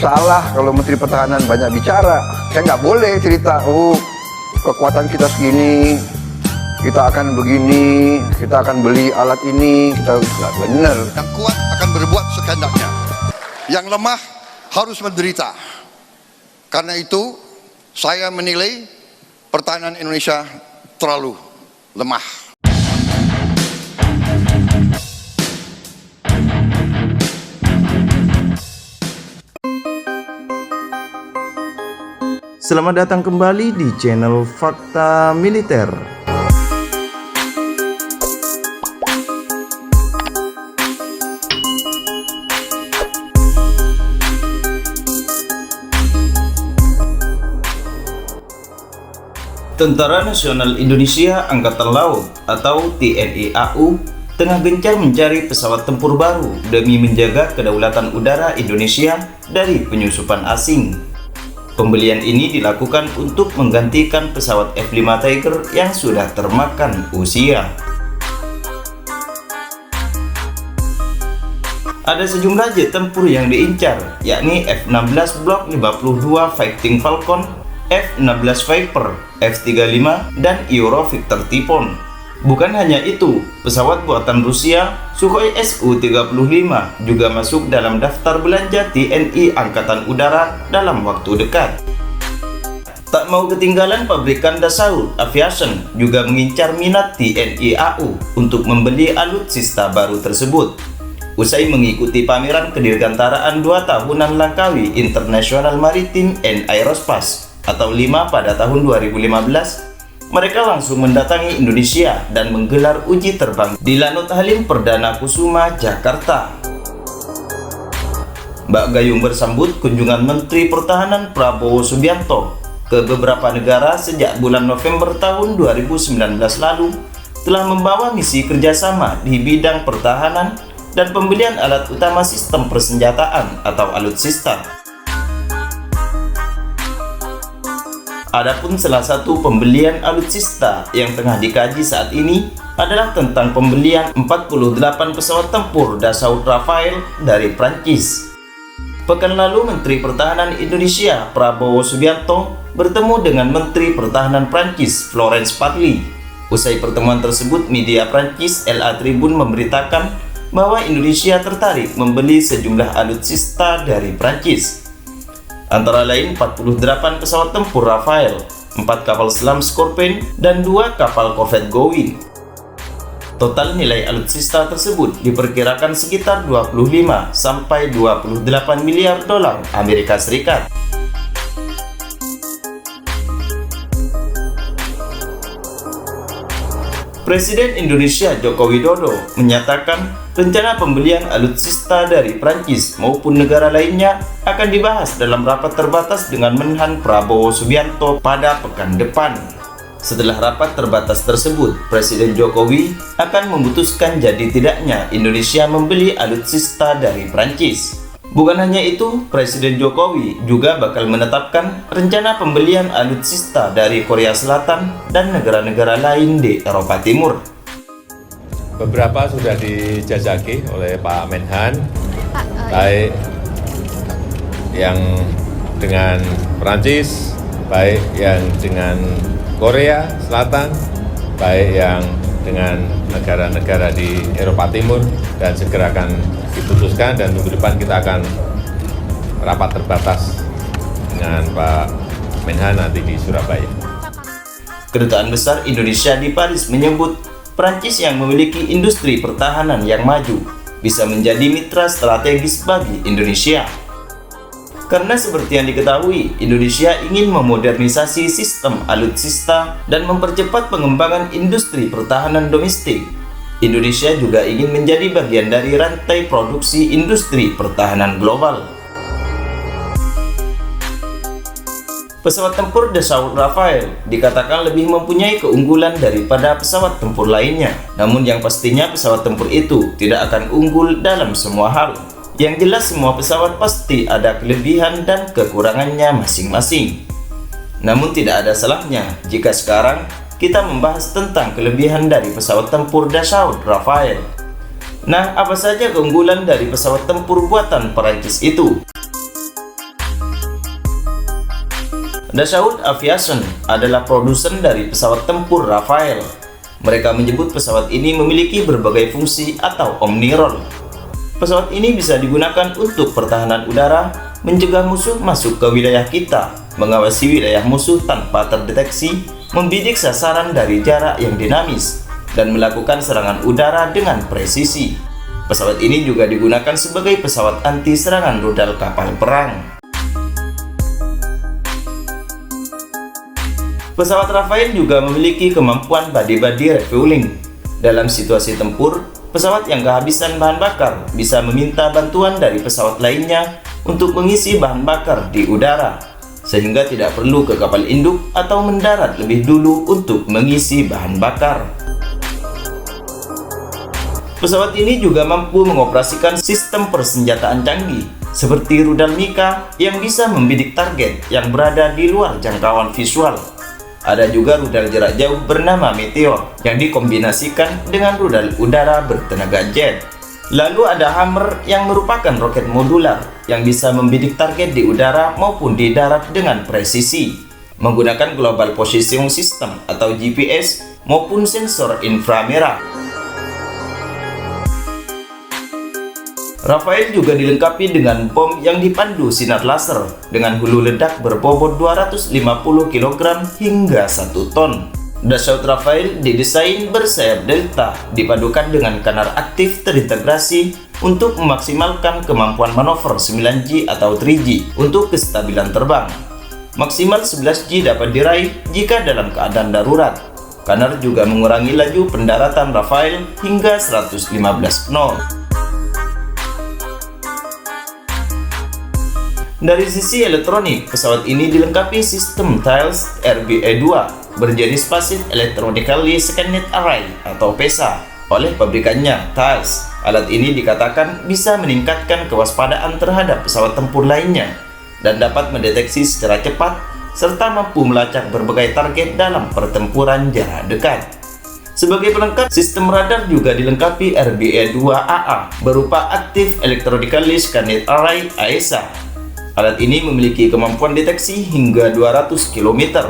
salah kalau Menteri Pertahanan banyak bicara. Saya nggak boleh cerita, oh kekuatan kita segini, kita akan begini, kita akan beli alat ini, kita nggak benar. Yang kuat akan berbuat sekehendaknya, yang lemah harus menderita. Karena itu saya menilai pertahanan Indonesia terlalu lemah. Selamat datang kembali di channel Fakta Militer. Tentara Nasional Indonesia Angkatan Laut atau TNI AU tengah gencar mencari pesawat tempur baru demi menjaga kedaulatan udara Indonesia dari penyusupan asing. Pembelian ini dilakukan untuk menggantikan pesawat F-5 Tiger yang sudah termakan usia. Ada sejumlah jet tempur yang diincar, yakni F-16 Block 52 Fighting Falcon, F-16 Viper, F-35, dan Eurovictor Typhoon. Bukan hanya itu, pesawat buatan Rusia Sukhoi Su-35 juga masuk dalam daftar belanja TNI Angkatan Udara dalam waktu dekat. Tak mau ketinggalan, pabrikan Dassault Aviation juga mengincar minat TNI AU untuk membeli alutsista baru tersebut. Usai mengikuti pameran kedirgantaraan 2 tahunan Langkawi International Maritime and Aerospace atau 5 pada tahun 2015, mereka langsung mendatangi Indonesia dan menggelar uji terbang di Lanut Halim Perdana Kusuma, Jakarta. Mbak Gayung bersambut kunjungan Menteri Pertahanan Prabowo Subianto ke beberapa negara sejak bulan November tahun 2019 lalu telah membawa misi kerjasama di bidang pertahanan dan pembelian alat utama sistem persenjataan atau alutsista. Adapun salah satu pembelian alutsista yang tengah dikaji saat ini adalah tentang pembelian 48 pesawat tempur Dassault Rafale dari Prancis. Pekan lalu Menteri Pertahanan Indonesia Prabowo Subianto bertemu dengan Menteri Pertahanan Prancis Florence Parly. Usai pertemuan tersebut, media Prancis LA Tribune memberitakan bahwa Indonesia tertarik membeli sejumlah alutsista dari Prancis. Antara lain 48 pesawat tempur Rafale, 4 kapal selam Scorpion, dan 2 kapal korvet Gowin. Total nilai alutsista tersebut diperkirakan sekitar 25 sampai 28 miliar dolar Amerika Serikat. Presiden Indonesia Joko Widodo menyatakan rencana pembelian alutsista dari Prancis maupun negara lainnya akan dibahas dalam rapat terbatas dengan Menhan Prabowo Subianto pada pekan depan. Setelah rapat terbatas tersebut, Presiden Jokowi akan memutuskan jadi tidaknya Indonesia membeli alutsista dari Prancis. Bukan hanya itu, Presiden Jokowi juga bakal menetapkan rencana pembelian alutsista dari Korea Selatan dan negara-negara lain di Eropa Timur. Beberapa sudah dijajaki oleh Pak Menhan, baik yang dengan Perancis, baik yang dengan Korea Selatan, baik yang dengan negara-negara di Eropa Timur, dan segera akan diputuskan, dan minggu depan kita akan rapat terbatas dengan Pak Menhan nanti di Surabaya. Kedutaan Besar Indonesia di Paris menyebut Prancis yang memiliki industri pertahanan yang maju bisa menjadi mitra strategis bagi Indonesia. Karena seperti yang diketahui, Indonesia ingin memodernisasi sistem alutsista dan mempercepat pengembangan industri pertahanan domestik. Indonesia juga ingin menjadi bagian dari rantai produksi industri pertahanan global. Pesawat tempur Dassault Rafale dikatakan lebih mempunyai keunggulan daripada pesawat tempur lainnya. Namun yang pastinya pesawat tempur itu tidak akan unggul dalam semua hal. Yang jelas semua pesawat pasti ada kelebihan dan kekurangannya masing-masing. Namun tidak ada salahnya jika sekarang kita membahas tentang kelebihan dari pesawat tempur Dassault Rafale. Nah, apa saja keunggulan dari pesawat tempur buatan Perancis itu? Dassault Aviation adalah produsen dari pesawat tempur Rafale. Mereka menyebut pesawat ini memiliki berbagai fungsi atau omni-role. Pesawat ini bisa digunakan untuk pertahanan udara, mencegah musuh masuk ke wilayah kita, mengawasi wilayah musuh tanpa terdeteksi, membidik sasaran dari jarak yang dinamis, dan melakukan serangan udara dengan presisi. Pesawat ini juga digunakan sebagai pesawat anti serangan rudal kapal perang. Pesawat Rafale juga memiliki kemampuan body-body refueling. Dalam situasi tempur, pesawat yang kehabisan bahan bakar bisa meminta bantuan dari pesawat lainnya untuk mengisi bahan bakar di udara, sehingga tidak perlu ke kapal induk atau mendarat lebih dulu untuk mengisi bahan bakar. Pesawat ini juga mampu mengoperasikan sistem persenjataan canggih seperti rudal Mika yang bisa membidik target yang berada di luar jangkauan visual. Ada juga rudal jarak jauh bernama Meteor yang dikombinasikan dengan rudal udara bertenaga jet. Lalu ada Hammer yang merupakan roket modular yang bisa membidik target di udara maupun di darat dengan presisi, menggunakan Global Positioning System atau GPS maupun sensor inframerah. Rafale juga dilengkapi dengan bom yang dipandu sinar laser dengan hulu ledak berbobot 250 kg hingga 1 ton. Dassault Rafale didesain bersayap delta dipadukan dengan kanar aktif terintegrasi untuk memaksimalkan kemampuan manuver 9G atau 3G untuk kestabilan terbang. Maksimal 11G dapat diraih jika dalam keadaan darurat. Kanar juga mengurangi laju pendaratan Rafale hingga 115 knot. Dari sisi elektronik, pesawat ini dilengkapi sistem Thales RBE-2 berjenis Passive Electronically Scanned Array atau PESA oleh pabrikannya Thales. Alat ini dikatakan bisa meningkatkan kewaspadaan terhadap pesawat tempur lainnya dan dapat mendeteksi secara cepat serta mampu melacak berbagai target dalam pertempuran jarak dekat. Sebagai pelengkap, sistem radar juga dilengkapi RBE-2AA berupa Active Electronically Scanned Array AESA. Alat ini memiliki kemampuan deteksi hingga 200 km.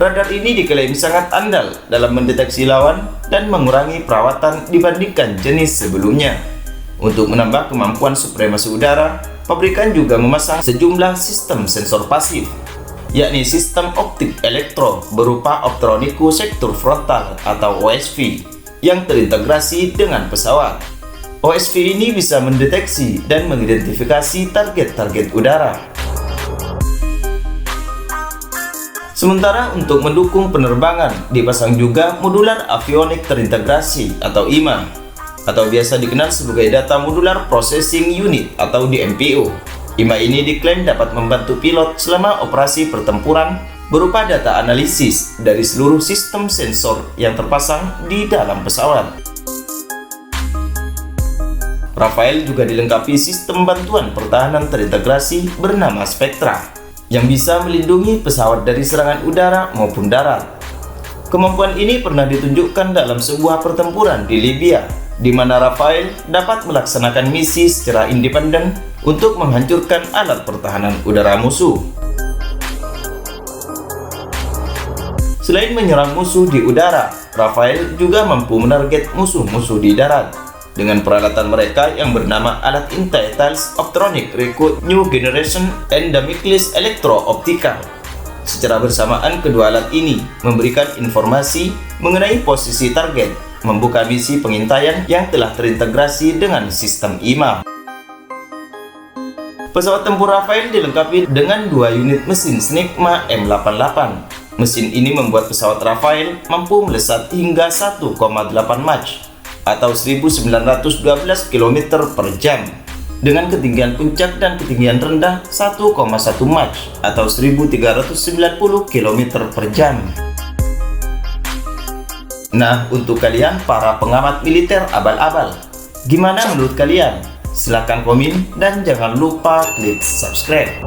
Radar ini diklaim sangat andal dalam mendeteksi lawan dan mengurangi perawatan dibandingkan jenis sebelumnya. Untuk menambah kemampuan supremasi udara, pabrikan juga memasang sejumlah sistem sensor pasif, yakni sistem optik elektro berupa Optronico Sector Frontal atau OSV yang terintegrasi dengan pesawat. OSV ini bisa mendeteksi dan mengidentifikasi target-target udara. Sementara untuk mendukung penerbangan, dipasang juga Modular Avionics Terintegrasi atau IMA, atau biasa dikenal sebagai Data Modular Processing Unit atau DMPO. IMA ini diklaim dapat membantu pilot selama operasi pertempuran berupa data analisis dari seluruh sistem sensor yang terpasang di dalam pesawat. Rafale juga dilengkapi sistem bantuan pertahanan terintegrasi bernama Spectra yang bisa melindungi pesawat dari serangan udara maupun darat. Kemampuan ini pernah ditunjukkan dalam sebuah pertempuran di Libya, di mana Rafale dapat melaksanakan misi secara independen untuk menghancurkan alat pertahanan udara musuh. Selain menyerang musuh di udara, Rafale juga mampu menarget musuh-musuh di darat dengan peralatan mereka yang bernama alat Thales Optronic Recruit New Generation and Damocles Electro-Optical. Secara bersamaan, kedua alat ini memberikan informasi mengenai posisi target, membuka misi pengintaian yang telah terintegrasi dengan sistem IMA. Pesawat tempur Rafale dilengkapi dengan 2 unit mesin Snecma M88. Mesin ini membuat pesawat Rafale mampu melesat hingga 1,8 Mach atau 1912 km per jam dengan ketinggian puncak dan ketinggian rendah 1,1 Mach atau 1390 km per jam. Nah, untuk kalian para pengamat militer abal-abal, gimana menurut kalian? Silahkan komen dan jangan lupa klik subscribe.